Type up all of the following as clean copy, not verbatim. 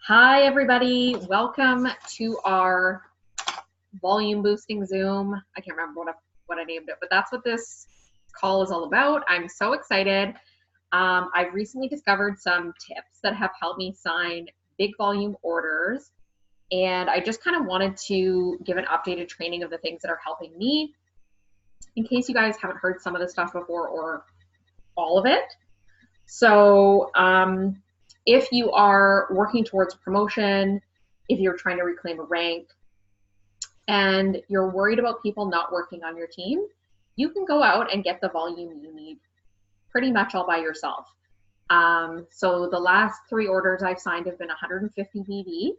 Hi, everybody. Welcome to our volume boosting Zoom. I can't remember what I named it, but that's what this call is all about. I'm so excited. I've recently discovered some tips that have helped me sign big volume orders, and I just kind of wanted to give an updated training of the things that are helping me in case you guys haven't heard some of this stuff before or all of it. So if you are working towards promotion, if you're trying to reclaim a rank, and you're worried about people not working on your team, you can go out and get the volume you need pretty much all by yourself. So the last 3 orders I've signed have been 150 BD,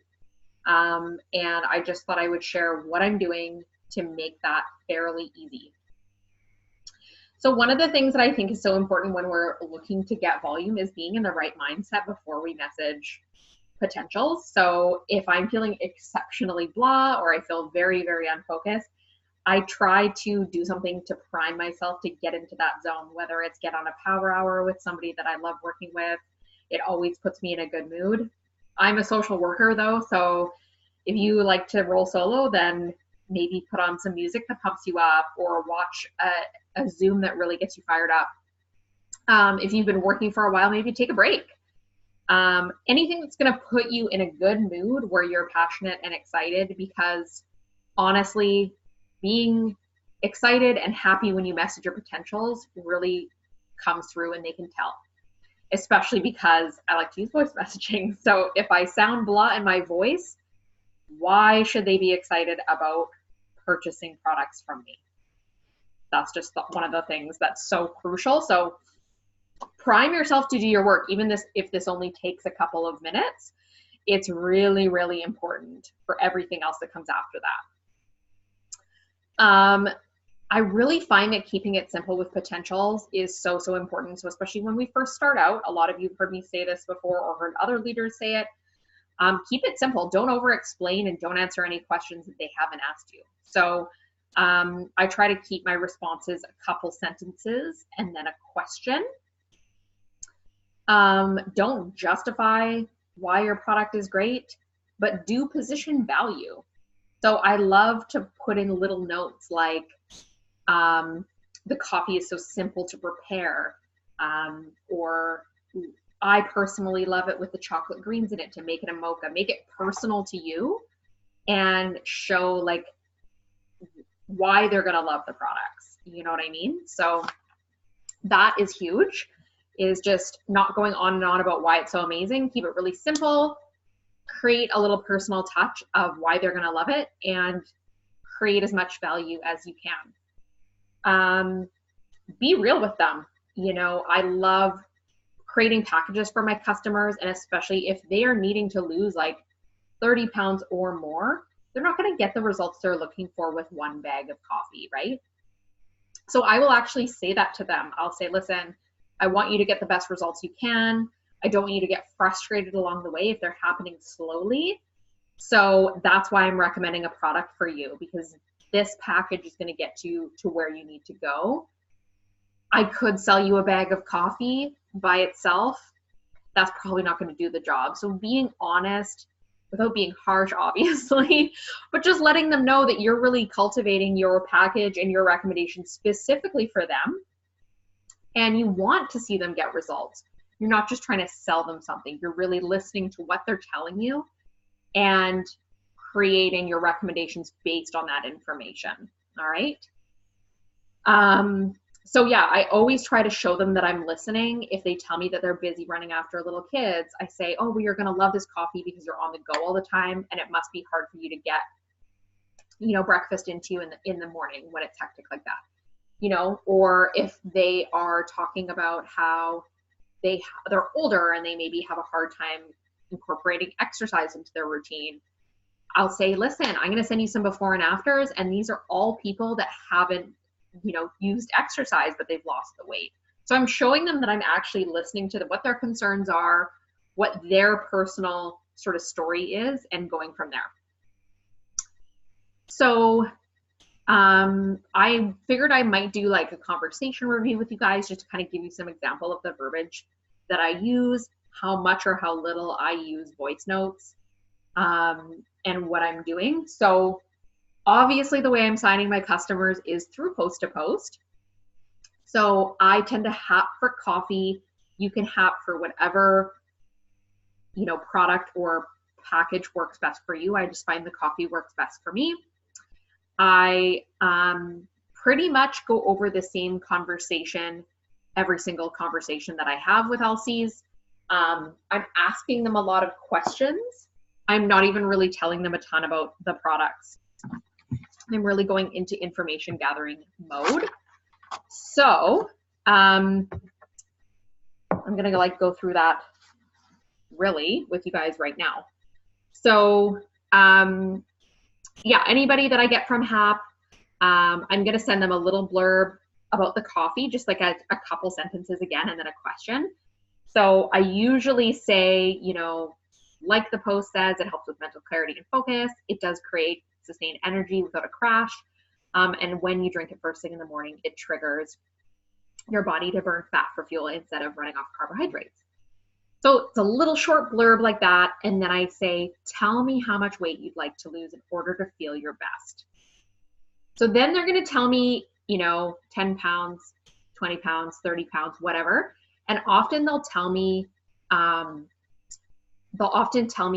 and I just thought I would share what I'm doing to make that fairly easy. So one of the things that I think is so important when we're looking to get volume is being in the right mindset before we message potentials. So if I'm feeling exceptionally blah or I feel very, very unfocused, I try to do something to prime myself to get into that zone, whether it's get on a power hour with somebody that I love working with. It always puts me in a good mood. I'm a social worker though, so if you like to roll solo, then maybe put on some music that pumps you up or watch a Zoom that really gets you fired up. If you've been working for a while, maybe take a break. Anything that's going to put you in a good mood where you're passionate and excited, because honestly, being excited and happy when you message your potentials really comes through and they can tell, especially because I like to use voice messaging. So if I sound blah in my voice, why should they be excited about purchasing products from me? That's just one of the things that's so crucial. So prime yourself to do your work, even if this only takes a couple of minutes. It's really, really important for everything else that comes after that. I really find that keeping it simple with potentials is so, so important. So especially when we first start out, a lot of you have heard me say this before or heard other leaders say it. Keep it simple. Don't over explain and don't answer any questions that they haven't asked you. So I try to keep my responses a couple sentences and then a question. Don't justify why your product is great, but do position value. So I love to put in little notes like the coffee is so simple to prepare, or I personally love it with the chocolate greens in it to make it a mocha. Make it personal to you and show like why they're going to love the products. You know what I mean? So that is huge, is just not going on and on about why it's so amazing. Keep it really simple, create a little personal touch of why they're going to love it, and create as much value as you can. Be real with them. You know, I love creating packages for my customers, and especially if they are needing to lose like 30 pounds or more, they're not going to get the results they're looking for with one bag of coffee, right? So I will actually say that to them. I'll say, listen, I want you to get the best results you can. I don't want you to get frustrated along the way if they're happening slowly. So that's why I'm recommending a product for you, because this package is going to get you to where you need to go. I could sell you a bag of coffee by itself. That's probably not going to do the job. So being honest, without being harsh, obviously, but just letting them know that you're really cultivating your package and your recommendation specifically for them, and you want to see them get results. You're not just trying to sell them something. You're really listening to what they're telling you and creating your recommendations based on that information. All right. So yeah, I always try to show them that I'm listening. If they tell me that they're busy running after little kids, I say, oh, well, you're going to love this coffee because you're on the go all the time, and it must be hard for you to get, you know, breakfast into you in the morning when it's hectic like that, you know. Or if they are talking about how they're older and they maybe have a hard time incorporating exercise into their routine, I'll say, listen, I'm going to send you some before and afters, and these are all people that haven't, you know, used exercise, but they've lost the weight. So I'm showing them that I'm actually listening to what their concerns are, what their personal sort of story is, and going from there. So I figured I might do like a conversation review with you guys just to kind of give you some example of the verbiage that I use, how much or how little I use voice notes. and what I'm doing. So obviously the way I'm signing my customers is through post to post. So I tend to hap for coffee. You can hap for whatever, product or package works best for you. I just find the coffee works best for me. I pretty much go over the same conversation, every single conversation that I have with LCs. I'm asking them a lot of questions. I'm not even really telling them a ton about the products. I'm really going into information gathering mode. So I'm gonna go through that really with you guys right now. So yeah, anybody that I get from HAP, I'm gonna send them a little blurb about the coffee, just like a couple sentences again, and then a question. So I usually say, like the post says, it helps with mental clarity and focus. It does create sustained energy without a crash. And when you drink it first thing in the morning, it triggers your body to burn fat for fuel instead of running off carbohydrates. So it's a little short blurb like that. And then I say, tell me how much weight you'd like to lose in order to feel your best. So then they're going to tell me, 10 pounds, 20 pounds, 30 pounds, whatever. And often they'll tell me,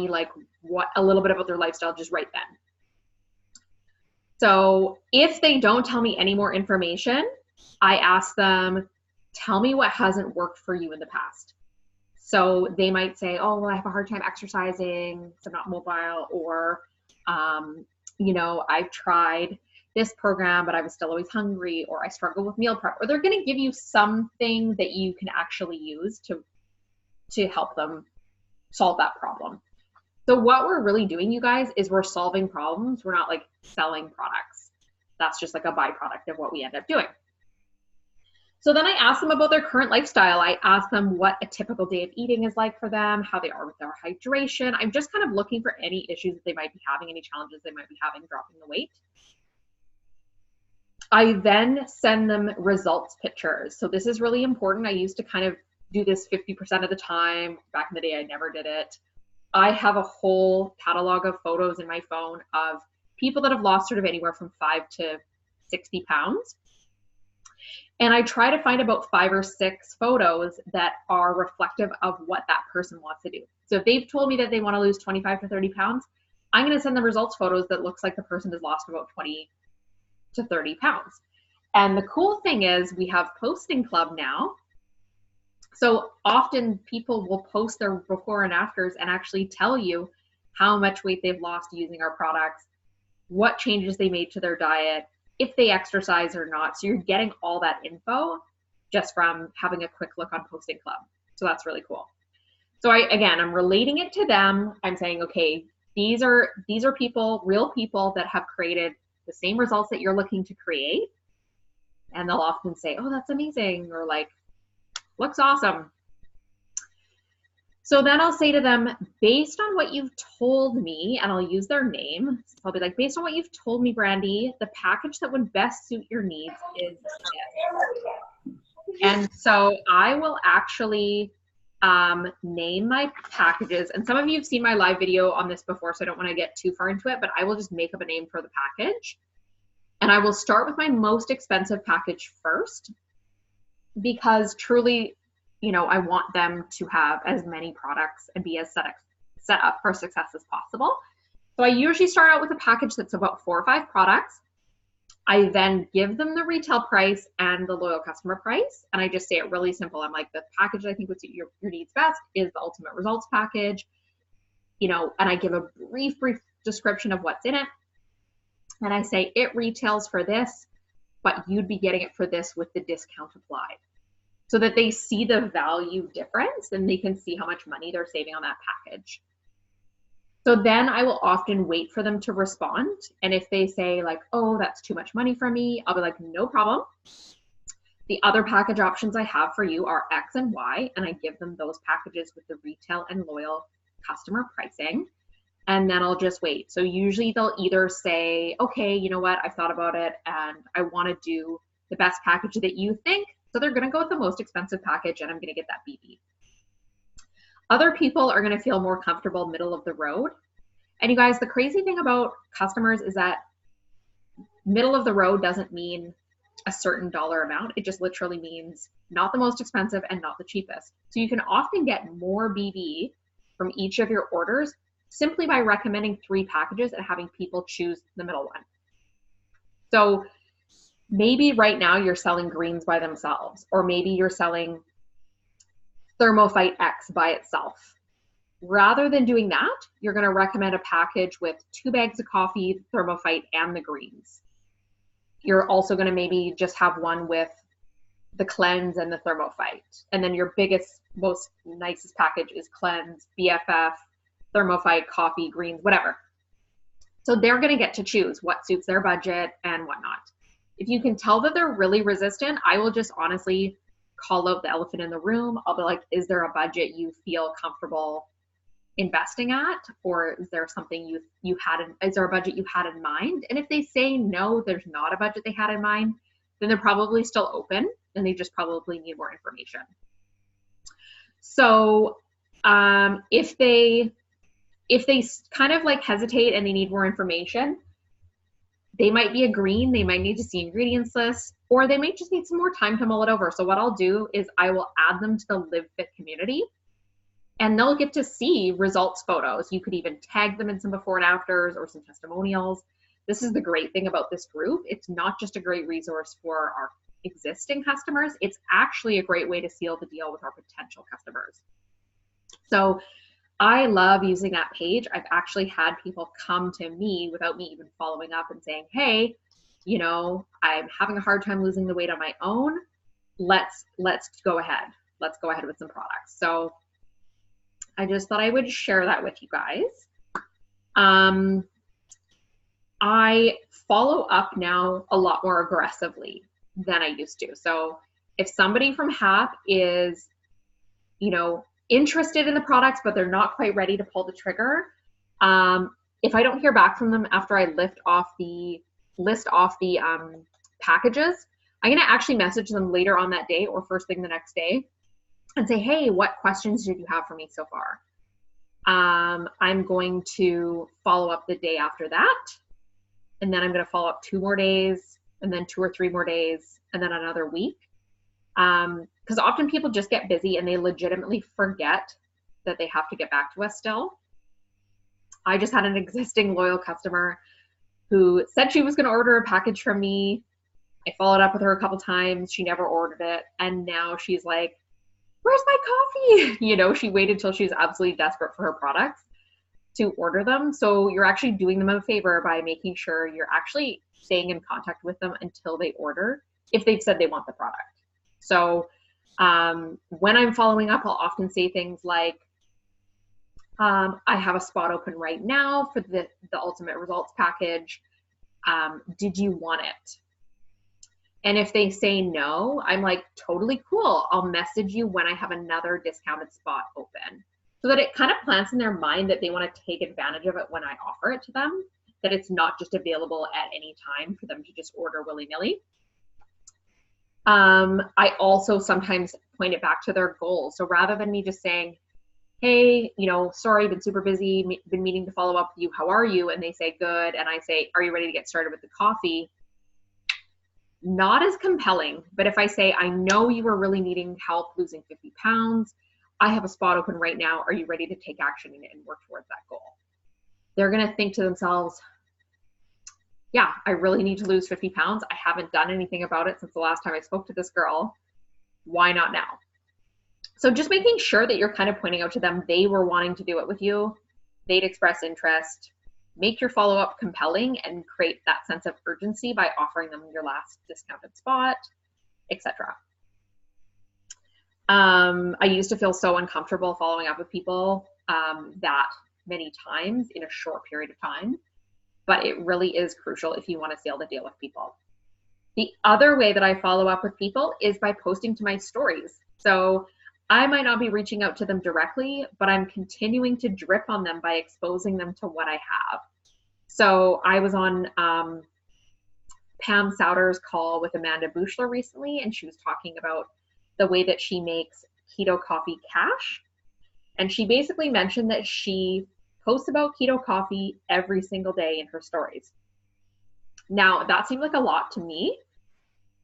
like what a little bit about their lifestyle just right then. So if they don't tell me any more information, I ask them, tell me what hasn't worked for you in the past. So they might say, oh, well, I have a hard time exercising, so I'm not mobile, or, I've tried this program, but I was still always hungry, or I struggle with meal prep, or they're going to give you something that you can actually use to help them solve that problem. So what we're really doing, you guys, is we're solving problems. We're not like selling products. That's just like a byproduct of what we end up doing. So then I ask them about their current lifestyle. I ask them what a typical day of eating is like for them, how they are with their hydration. I'm just kind of looking for any issues that they might be having, any challenges they might be having dropping the weight. I then send them results pictures. So this is really important. I used to kind of do this 50% of the time. Back in the day, I never did it. I have a whole catalog of photos in my phone of people that have lost sort of anywhere from 5 to 60 pounds. And I try to find about 5 or 6 photos that are reflective of what that person wants to do. So if they've told me that they want to lose 25 to 30 pounds, I'm going to send them results photos that looks like the person has lost about 20 to 30 pounds. And the cool thing is we have Posting Club now. So often people will post their before and afters and actually tell you how much weight they've lost using our products, what changes they made to their diet, if they exercise or not. So you're getting all that info just from having a quick look on Posting Club. So that's really cool. So I'm relating it to them. I'm saying, okay, these are people, real people that have created the same results that you're looking to create. And they'll often say, oh, that's amazing, or like, looks awesome. So then I'll say to them, based on what you've told me, and I'll use their name. So I'll be like, based on what you've told me, Brandy, the package that would best suit your needs is this. And so I will actually name my packages. And some of you have seen my live video on this before, so I don't want to get too far into it, but I will just make up a name for the package. And I will start with my most expensive package first, because truly, I want them to have as many products and be as set up for success as possible. So I usually start out with a package that's about 4 or 5 products. I then give them the retail price and the loyal customer price. And I just say it really simple. I'm like, the package I think would suit your needs best is the ultimate results package, and I give a brief description of what's in it. And I say it retails for this, but you'd be getting it for this with the discount applied, so that they see the value difference and they can see how much money they're saving on that package. So then I will often wait for them to respond. And if they say like, oh, that's too much money for me, I'll be like, no problem. The other package options I have for you are X and Y, and I give them those packages with the retail and loyal customer pricing. And then I'll just wait. So usually they'll either say, okay, you know what, I've thought about it and I want to do the best package that you think. So they're going to go with the most expensive package, and I'm going to get that BB. Other people are going to feel more comfortable middle of the road. And you guys, the crazy thing about customers is that middle of the road doesn't mean a certain dollar amount. It just literally means not the most expensive and not the cheapest. So you can often get more BV from each of your orders simply by recommending 3 packages and having people choose the middle one. So maybe right now you're selling greens by themselves, or maybe you're selling Thermophyte X by itself. Rather than doing that, you're going to recommend a package with 2 bags of coffee, Thermophyte, and the greens. You're also going to maybe just have one with the cleanse and the Thermophyte. And then your biggest, most nicest package is cleanse, BFF, Thermophyte, coffee, greens, whatever. So they're going to get to choose what suits their budget and whatnot. If you can tell that they're really resistant, I will just honestly call out the elephant in the room. I'll be like, is there a budget you feel comfortable investing at, or is there something is there a budget you had in mind? And if they say no, there's not a budget they had in mind, then they're probably still open and they just probably need more information. So if they kind of like hesitate and they need more information, they might be a green, they might need to see ingredients lists, or they might just need some more time to mull it over. So what I'll do is I will add them to the Live Fit community, and they'll get to see results photos. You could even tag them in some before and afters or some testimonials. This is the great thing about this group. It's not just a great resource for our existing customers, it's actually a great way to seal the deal with our potential customers. So I love using that page. I've actually had people come to me without me even following up and saying, hey, you know, I'm having a hard time losing the weight on my own. Let's go ahead. Let's go ahead with some products. So I just thought I would share that with you guys. I follow up now a lot more aggressively than I used to. So if somebody from HAP is, you know, interested in the products, but they're not quite ready to pull the trigger, if I don't hear back from them after I list off the packages, I'm going to actually message them later on that day or first thing the next day and say, hey, what questions did you have for me so far? I'm going to follow up the day after that, and then I'm going to follow up 2 more days, and then 2 or 3 more days, and then another week. Because often people just get busy and they legitimately forget that they have to get back to us still. I just had an existing loyal customer who said she was going to order a package from me. I followed up with her a couple times. She never ordered it. And now she's like, where's my coffee? You know, she waited till she was absolutely desperate for her products to order them. So you're actually doing them a favor by making sure you're actually staying in contact with them until they order, if they've said they want the product. So when I'm following up, I'll often say things like, I have a spot open right now for the Ultimate Results package. Did you want it? And if they say no, I'm like, totally cool. I'll message you when I have another discounted spot open, so that it kind of plants in their mind that they want to take advantage of it when I offer it to them, that it's not just available at any time for them to just order willy-nilly. I also sometimes point it back to their goals. So rather than me just saying, hey, you know, sorry, been super busy, been meaning to follow up with you, how are you? And they say, good. And I say, are you ready to get started with the coffee? Not as compelling, but if I say, I know you were really needing help losing 50 pounds, I have a spot open right now. Are you ready to take action and work towards that goal? They're going to think to themselves, yeah, I really need to lose 50 pounds. I haven't done anything about it since the last time I spoke to this girl. Why not now? So just making sure that you're kind of pointing out to them they were wanting to do it with you. They'd express interest. Make your follow-up compelling and create that sense of urgency by offering them your last discounted spot, etc. I used to feel so uncomfortable following up with people that many times in a short period of time, but it really is crucial if you want to seal the deal with people. The other way that I follow up with people is by posting to my stories. So I might not be reaching out to them directly, but I'm continuing to drip on them by exposing them to what I have. So I was on Pam Souter's call with Amanda Bushler recently, and she was talking about the way that she makes keto coffee cash. And she basically mentioned that she posts about keto coffee every single day in her stories. Now, that seemed like a lot to me,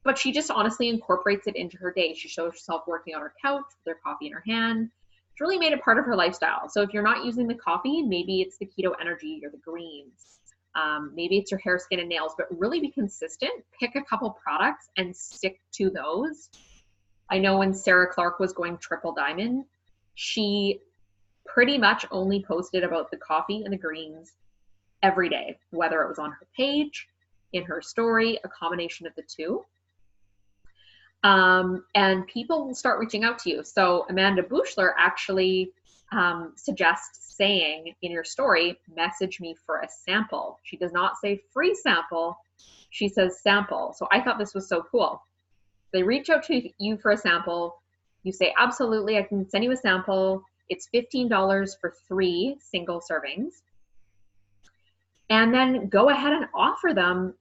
but she just honestly incorporates it into her day. She shows herself working on her couch with her coffee in her hand. It's really made it part of her lifestyle. So if you're not using the coffee, maybe it's the keto energy or the greens. Maybe it's your hair, skin, and nails, but really be consistent. Pick a couple products and stick to those. I know when Sarah Clark was going triple diamond, she pretty much only posted about the coffee and the greens every day, whether it was on her page, in her story, a combination of the two. And people will start reaching out to you. So Amanda Bushler actually suggests saying in your story, message me for a sample. She does not say free sample. She says sample. So I thought this was so cool. They reach out to you for a sample. You say, absolutely, I can send you a sample. It's $15 for 3 single servings. And then go ahead and offer them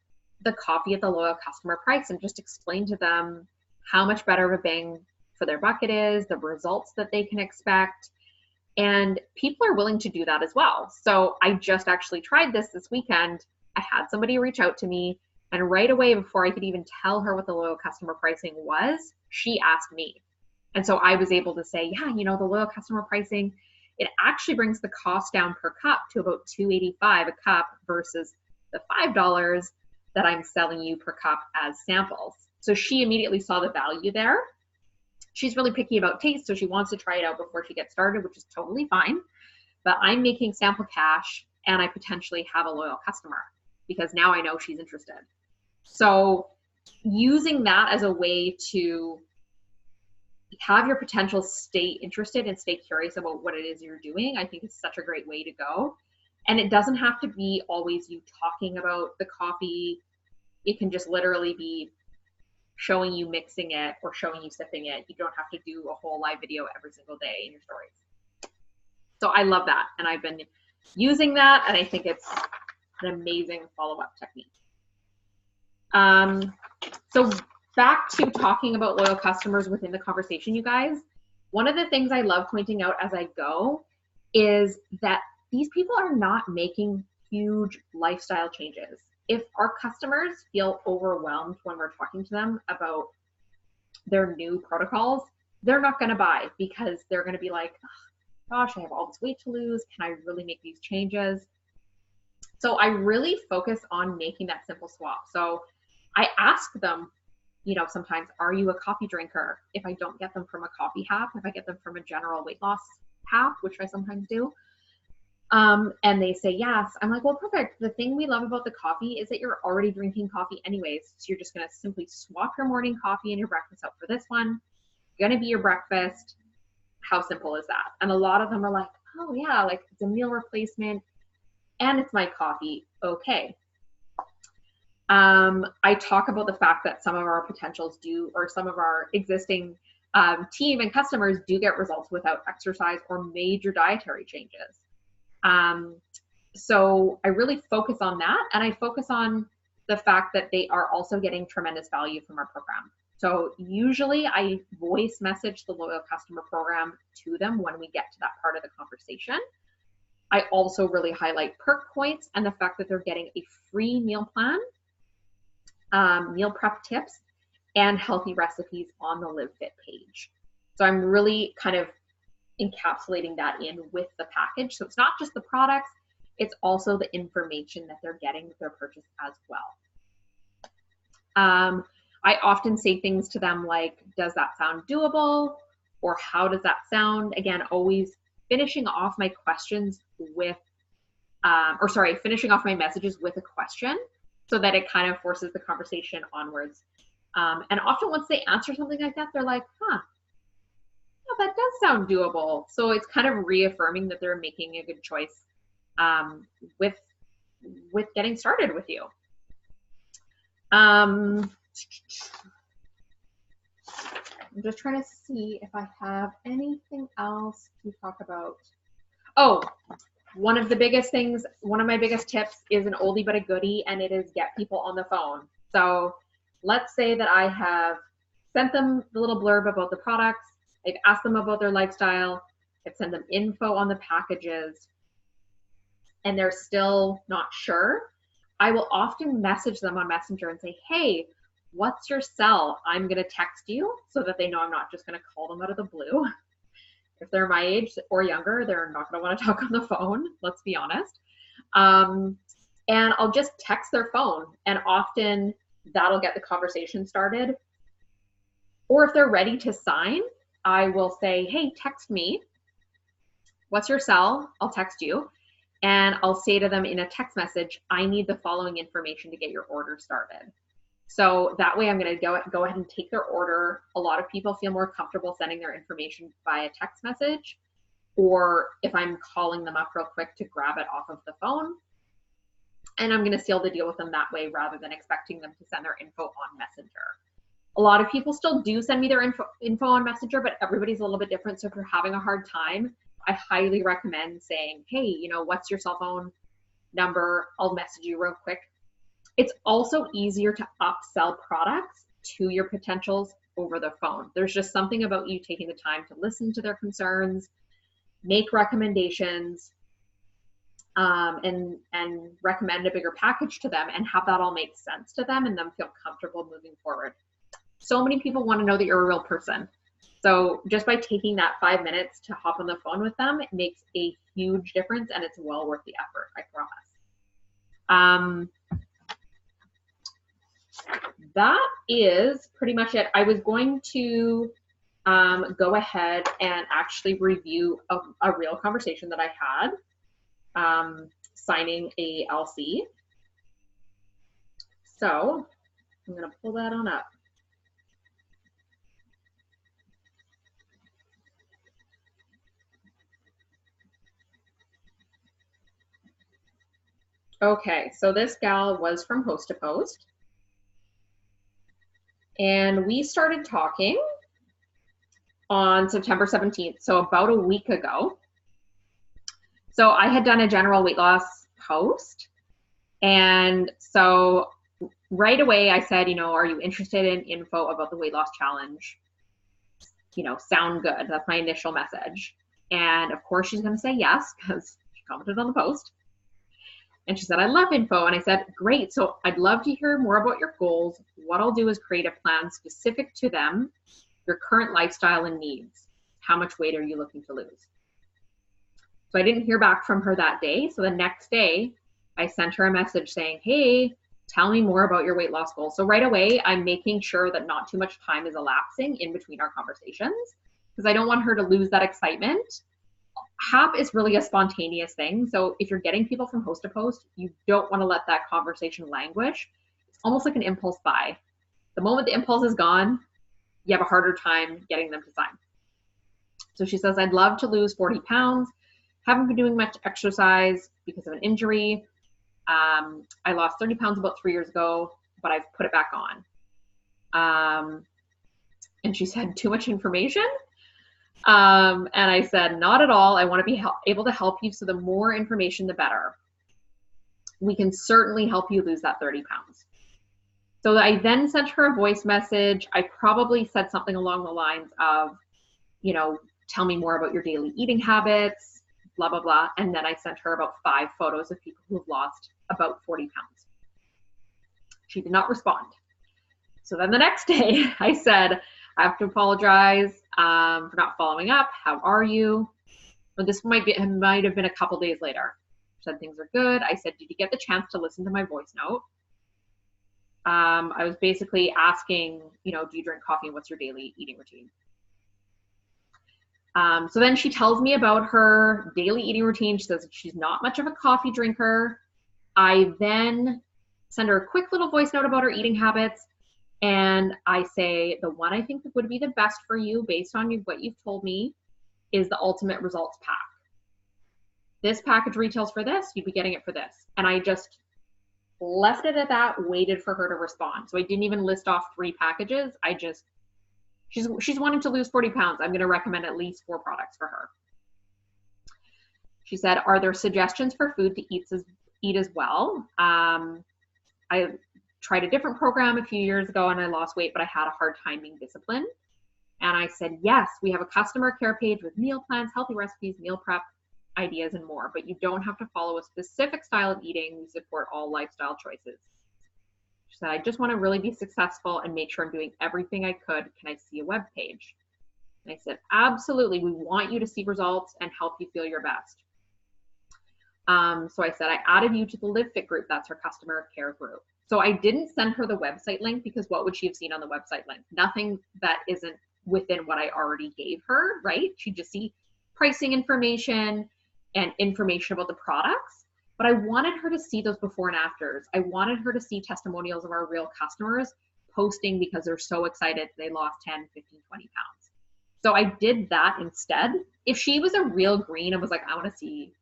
the coffee at the loyal customer price and just explain to them how much better of a bang for their buck it is, the results that they can expect. And people are willing to do that as well. So I just actually tried this weekend. I had somebody reach out to me, and right away, before I could even tell her what the loyal customer pricing was, she asked me. And so I was able to say, yeah, you know, the loyal customer pricing, it actually brings the cost down per cup to about $2.85 a cup versus the $5 that I'm selling you per cup as samples. So she immediately saw the value there. She's really picky about taste, so she wants to try it out before she gets started, which is totally fine. But I'm making sample cash, and I potentially have a loyal customer because now I know she's interested. So using that as a way to have your potential stay interested and stay curious about what it is you're doing, I think is such a great way to go. And it doesn't have to be always you talking about the coffee. It can just literally be showing you mixing it or showing you sipping it. You don't have to do a whole live video every single day in your stories. So I love that. And I've been using that, and I think it's an amazing follow-up technique. So back to talking about loyal customers within the conversation, you guys, one of the things I love pointing out as I go is that these people are not making huge lifestyle changes. If our customers feel overwhelmed when we're talking to them about their new protocols, they're not going to buy because they're going to be like, oh, gosh, I have all this weight to lose. Can I really make these changes? So I really focus on making that simple swap. So I ask them, you know, sometimes, are you a coffee drinker? If I don't get them from a coffee half, if I get them from a general weight loss half, which I sometimes do, and they say yes, I'm like, well, perfect. The thing we love about the coffee is that you're already drinking coffee anyways. So you're just going to simply swap your morning coffee and your breakfast out for this one. It's going to be your breakfast. How simple is that? And a lot of them are like, oh yeah, like it's a meal replacement and it's my coffee. Okay. I talk about the fact that some of our potentials do, or some of our existing team and customers do get results without exercise or major dietary changes. So I really focus on that, and I focus on the fact that they are also getting tremendous value from our program. So usually I voice message the loyal customer program to them when we get to that part of the conversation. I also really highlight perk points and the fact that they're getting a free meal plan, meal prep tips, and healthy recipes on the Live Fit page. So I'm really kind of encapsulating that in with the package. So it's not just the products, it's also the information that they're getting with their purchase as well. I often say things to them like, does that sound doable? Or how does that sound? Again, always finishing off my questions with, finishing off my messages with a question so that it kind of forces the conversation onwards. And often once they answer something like that, they're like, huh, yeah, that does sound doable. So it's kind of reaffirming that they're making a good choice with getting started with you. I'm just trying to see if I have anything else to talk about. Oh, one of my biggest tips is an oldie but a goodie, and it is get people on the phone. So let's say that I have sent them the little blurb about the products. I've asked them about their lifestyle. I've sent them info on the packages. and they're still not sure, I will often message them on Messenger and say, hey, what's your cell? I'm going to text you so that they know I'm not just going to call them out of the blue. If they're my age or younger, they're not going to want to talk on the phone, let's be honest. And I'll just text their phone, and often that'll get the conversation started. Or if they're ready to sign, I will say, hey, text me. What's your cell? I'll text you. And I'll say to them in a text message, I need the following information to get your order started. So that way I'm going to go ahead and take their order. A lot of people feel more comfortable sending their information via text message, or if I'm calling them up real quick to grab it off of the phone. And I'm going to seal the deal with them that way rather than expecting them to send their info on Messenger. A lot of people still do send me their info on Messenger, but everybody's a little bit different. So if you're having a hard time, I highly recommend saying, hey, you know, what's your cell phone number? I'll message you real quick. It's also easier to upsell products to your potentials over the phone. There's just something about you taking the time to listen to their concerns, make recommendations, and recommend a bigger package to them and have that all make sense to them and them feel comfortable moving forward. So many people want to know that you're a real person. So just by taking that 5 minutes to hop on the phone with them, it makes a huge difference, and it's well worth the effort, I promise. That is pretty much it. I was going to go ahead and actually review a real conversation that I had signing a LC. So I'm going to pull that on up. Okay, so this gal was from Host to Post. And we started talking on September 17th, so about a week ago. So I had done a general weight loss post. And so right away I said, you know, are you interested in info about the weight loss challenge? You know, sound good. That's my initial message. And of course she's going to say yes because she commented on the post. And she said, I love info. And I said, great. So I'd love to hear more about your goals. What I'll do is create a plan specific to them, your current lifestyle and needs. How much weight are you looking to lose? So I didn't hear back from her that day. So the next day I sent her a message saying, hey, tell me more about your weight loss goals. So right away, I'm making sure that not too much time is elapsing in between our conversations because I don't want her to lose that excitement. HAP is really a spontaneous thing. So if you're getting people from Host to Post, you don't want to let that conversation languish. It's almost like an impulse buy. The moment the impulse is gone, you have a harder time getting them to sign. So she says, I'd love to lose 40 pounds. Haven't been doing much exercise because of an injury. I lost 30 pounds about 3 years ago, but I've put it back on. And she said, too much information? And I said, not at all. I want to be able to help you. So the more information, the better. We can certainly help you lose that 30 pounds. So I then sent her a voice message. I probably said something along the lines of, you know, tell me more about your daily eating habits, blah, blah, blah. And then I sent her about 5 photos of people who've lost about 40 pounds. She did not respond. So then the next day I said, I have to apologize for not following up. How are you? But this might have been a couple days later. She said things are good. I said, did you get the chance to listen to my voice note? I was basically asking, you know, do you drink coffee and what's your daily eating routine? So then she tells me about her daily eating routine. She says she's not much of a coffee drinker. I then send her a quick little voice note about her eating habits. And I say, the one I think that would be the best for you based on what you've told me is the Ultimate Results Pack. This package retails for this, you'd be getting it for this. And I just left it at that, waited for her to respond. So I didn't even list off 3 packages. She's wanting to lose 40 pounds. I'm going to recommend at least 4 products for her. She said, are there suggestions for food to eat as well? I tried a different program a few years ago and I lost weight, but I had a hard time being disciplined. And I said, yes, we have a customer care page with meal plans, healthy recipes, meal prep. ideas and more, but you don't have to follow a specific style of eating. We support all lifestyle choices. She said, I just want to really be successful and make sure I'm doing everything I could. Can I see a web page? And I said, absolutely. We want you to see results and help you feel your best. So I said, I added you to the Live Fit group. That's her customer care group. So I didn't send her the website link because what would she have seen on the website link? Nothing that isn't within what I already gave her, right? She'd just see pricing information and information about the products. But I wanted her to see those before and afters. I wanted her to see testimonials of our real customers posting because they're so excited they lost 10, 15, 20 pounds. So I did that instead. If she was a real green and was like, I want to see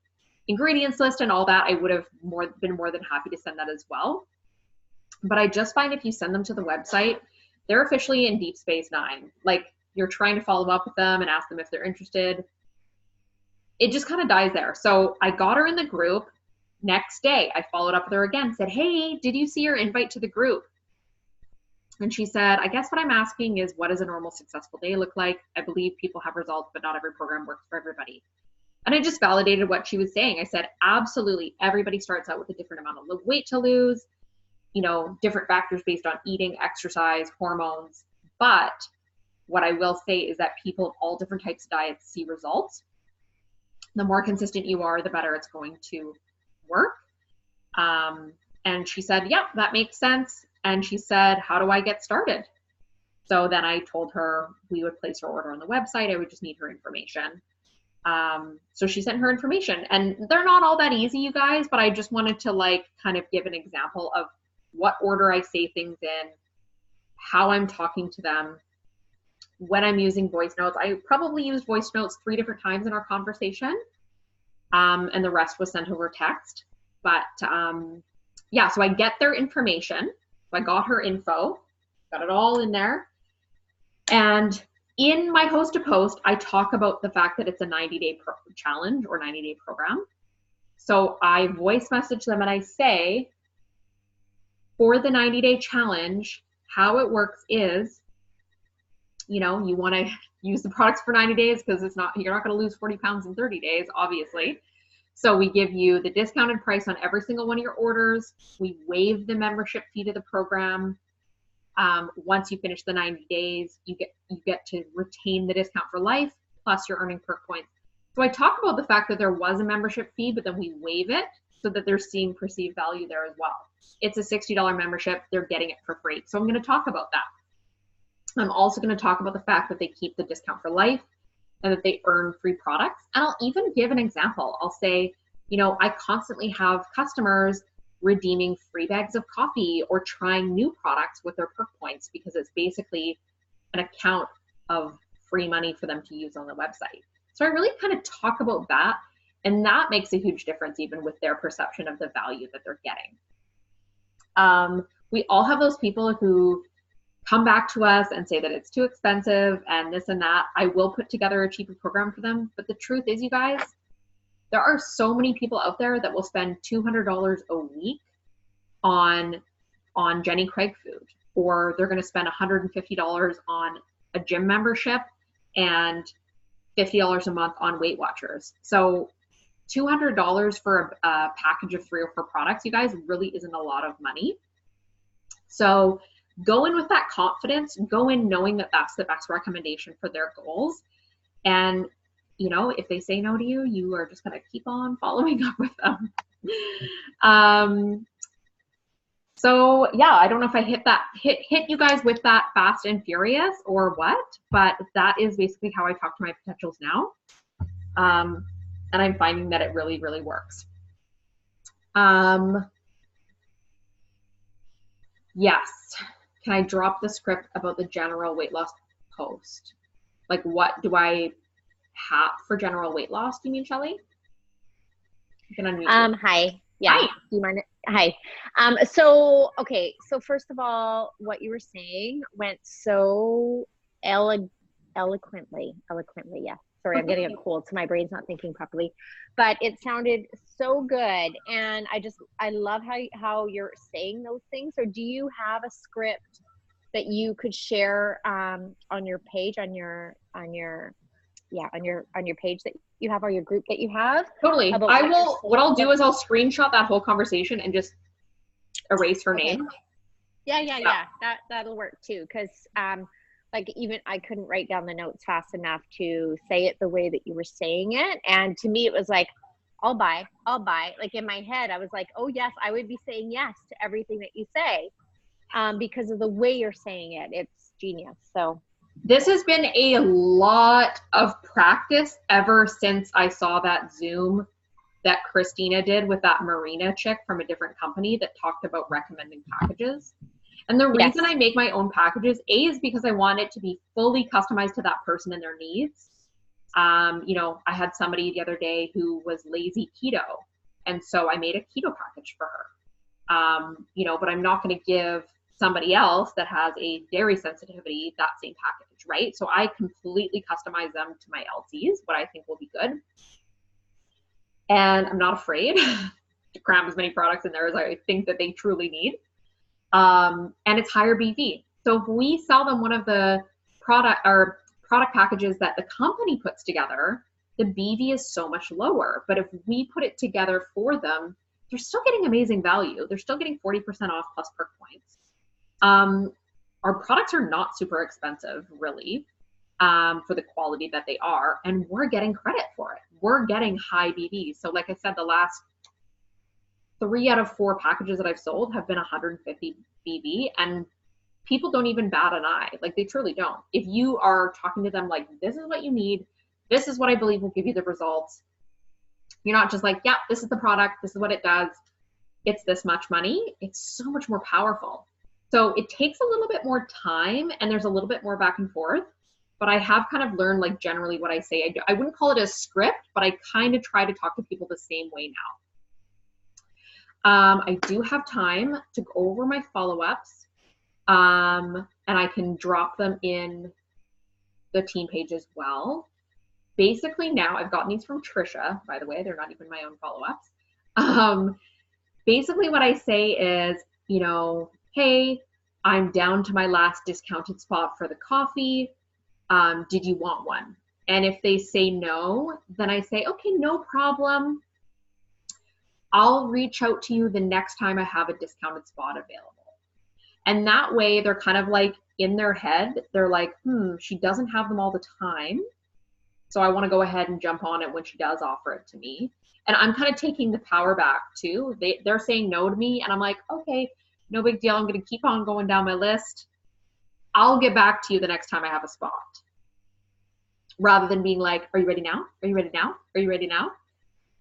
ingredients list and all that, I would have been more than happy to send that as well. But I just find if you send them to the website, they're officially in Deep Space Nine. Like, you're trying to follow up with them and ask them if they're interested. It just kind of dies there. So I got her in the group. Next day, I followed up with her again, said, hey, did you see your invite to the group? And she said, I guess what I'm asking is, what does a normal successful day look like? I believe people have results, but not every program works for everybody. And I just validated what she was saying. I said, absolutely, everybody starts out with a different amount of weight to lose, you know, different factors based on eating, exercise, hormones. But what I will say is that people of all different types of diets see results. The more consistent you are, the better it's going to work. And she said, yep, that makes sense. And she said, how do I get started? So then I told her we would place her order on the website. I would just need her information. So she sent her information, and they're not all that easy, you guys, but I just wanted to like kind of give an example of what order I say things in, how I'm talking to them, when I'm using voice notes. I probably used voice notes 3 different times in our conversation, and the rest was sent over text. But yeah, so I get their information. So I got her info, got it all in there. And in my host to post, I talk about the fact that it's a 90-day challenge or 90-day program. So I voice message them and I say, for the 90-day challenge, how it works is, you know, you want to use the products for 90 days because you're not going to lose 40 pounds in 30 days, obviously. So we give you the discounted price on every single one of your orders. We waive the membership fee to the program. Once you finish the 90 days, you get to retain the discount for life, plus you're earning perk points. So I talk about the fact that there was a membership fee, but then we waive it so that they're seeing perceived value there as well. It's a $60 membership. They're getting it for free. So I'm going to talk about that. I'm also going to talk about the fact that they keep the discount for life and that they earn free products. And I'll even give an example. I'll say, you know, I constantly have customers redeeming free bags of coffee or trying new products with their perk points because it's basically an account of free money for them to use on the website. So I really kind of talk about that, and that makes a huge difference even with their perception of the value that they're getting. We all have those people who come back to us and say that it's too expensive and this and that. I will put together a cheaper program for them. But the truth is, you guys, there are so many people out there that will spend $200 a week on Jenny Craig food, or they're going to spend $150 on a gym membership and $50 a month on Weight Watchers. So $200 for a package of 3 or 4 products, you guys, really isn't a lot of money. So go in with that confidence, go in knowing that that's the best recommendation for their goals. And, you know, if they say no to you, you are just going to keep on following up with them. So yeah, I don't know if I hit you guys with that fast and furious or what, but that is basically how I talk to my potentials now. And I'm finding that it really, really works. Yes. Can I drop the script about the general weight loss post? Like, what do I have for general weight loss? Do you mean, Shelly? You can unmute. Hi. Yeah. Hi. Do you mind? Hi. So first of all, what you were saying went so eloquently. Yeah. Sorry, I'm getting a cold, so my brain's not thinking properly. But it sounded so good, and I love how you're saying those things. So, do you have a script that you could share on your page, on your on your page that you have or your group that you have. Totally. About What I'll do is I'll screenshot that whole conversation and just erase her name. Yeah. That'll work too. Cause like even I couldn't write down the notes fast enough to say it the way that you were saying it. And to me, it was like, I'll buy. Like in my head, I was like, oh yes, I would be saying yes to everything that you say, because of the way you're saying it. It's genius. So this has been a lot of practice ever since I saw that Zoom that Christina did with that Marina chick from a different company that talked about recommending packages. And the reason I make my own packages, is because I want it to be fully customized to that person and their needs. I had somebody the other day who was lazy keto. And so I made a keto package for her. But I'm not going to give somebody else that has a dairy sensitivity that same package, right? So I completely customize them to my LCs, what I think will be good. And I'm not afraid to cram as many products in there as I think that they truly need. And it's higher BV. So if we sell them one of the product packages that the company puts together, the BV is so much lower. But if we put it together for them, they're still getting amazing value. They're still getting 40% off plus perk points. Our products are not super expensive, really, for the quality that they are, and we're getting credit for it. We're getting high BV. So like I said, the last 3 out of 4 packages that I've sold have been 150 BV, and people don't even bat an eye. Like, they truly don't. If you are talking to them like, this is what you need, this is what I believe will give you the results, you're not just like, yeah, this is the product, this is what it does, it's this much money. It's so much more powerful. So it takes a little bit more time, and there's a little bit more back and forth, but I have kind of learned, like, generally what I say. I wouldn't call it a script, but I kind of try to talk to people the same way now. I do have time to go over my follow-ups, and I can drop them in the team page as well. Basically now, I've gotten these from Trisha, by the way, they're not even my own follow-ups. Basically what I say is, hey, I'm down to my last discounted spot for the coffee. Did you want one? And if they say no, then I say, okay, no problem. I'll reach out to you the next time I have a discounted spot available. And that way they're kind of like in their head, they're like, she doesn't have them all the time. So I want to go ahead and jump on it when she does offer it to me. And I'm kind of taking the power back too. They're saying no to me, and I'm like, okay, no big deal. I'm going to keep on going down my list. I'll get back to you the next time I have a spot. Rather than being like, are you ready now? Are you ready now? Are you ready now?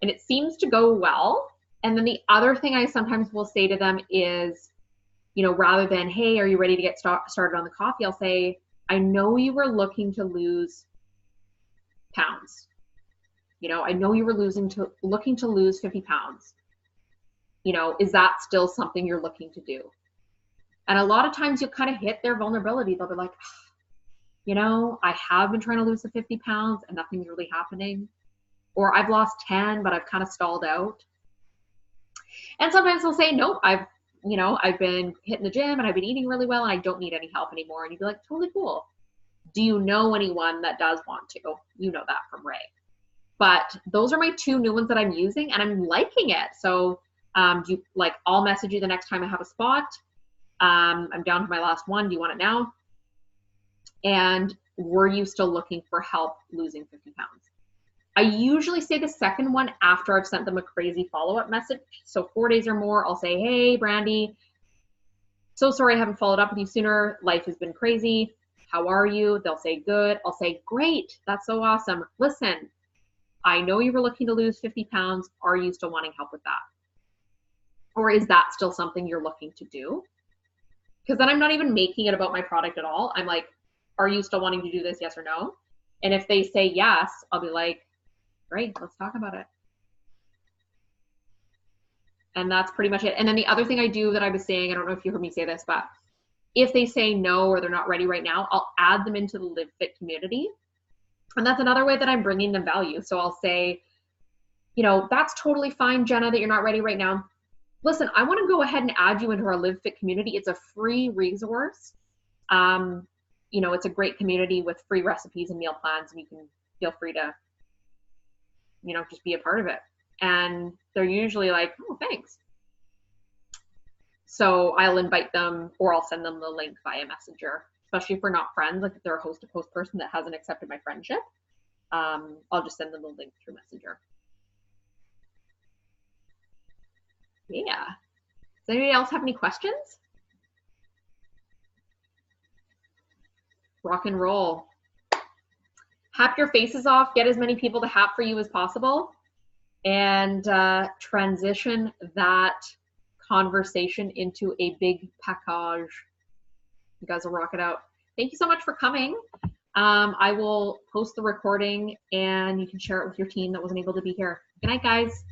And it seems to go well. And then the other thing I sometimes will say to them is, rather than, hey, are you ready to get started on the coffee? I'll say, I know you were looking to lose pounds. I know you were looking to lose 50 pounds. Is that still something you're looking to do? And a lot of times you'll kind of hit their vulnerability. They'll be like, I have been trying to lose the 50 pounds and nothing's really happening. Or I've lost 10, but I've kind of stalled out. And sometimes they'll say, nope, I've been hitting the gym and I've been eating really well and I don't need any help anymore. And you'd be like, totally cool. Do you know anyone that does want to? You know that from Ray. But those are my 2 new ones that I'm using, and I'm liking it. So I'll message you the next time I have a spot. I'm down to my last one. Do you want it now? And were you still looking for help losing 50 pounds? I usually say the second one after I've sent them a crazy follow-up message. So 4 days or more, I'll say, hey, Brandy, so sorry I haven't followed up with you sooner. Life has been crazy. How are you? They'll say, good. I'll say, great. That's so awesome. Listen, I know you were looking to lose 50 pounds. Are you still wanting help with that? Or is that still something you're looking to do? Because then I'm not even making it about my product at all. I'm like, are you still wanting to do this? Yes or no? And if they say yes, I'll be like, great, let's talk about it. And that's pretty much it. And then the other thing I do that I was saying, I don't know if you heard me say this, but if they say no or they're not ready right now, I'll add them into the Live Fit community. And that's another way that I'm bringing them value. So I'll say, that's totally fine, Jenna, that you're not ready right now. Listen, I want to go ahead and add you into our Live Fit community. It's a free resource. It's a great community with free recipes and meal plans, and you can feel free to, you know, just be a part of it. And they're usually like, oh, thanks. So I'll invite them, or I'll send them the link via Messenger, especially if we're not friends. Like if they're a host-to-host person that hasn't accepted my friendship, I'll just send them the link through Messenger. Yeah. Does anybody else have any questions? Rock and roll. Hap your faces off. Get as many people to hap for you as possible. And transition that conversation into a big package. You guys will rock it out. Thank you so much for coming. I will post the recording and you can share it with your team that wasn't able to be here. Good night, guys.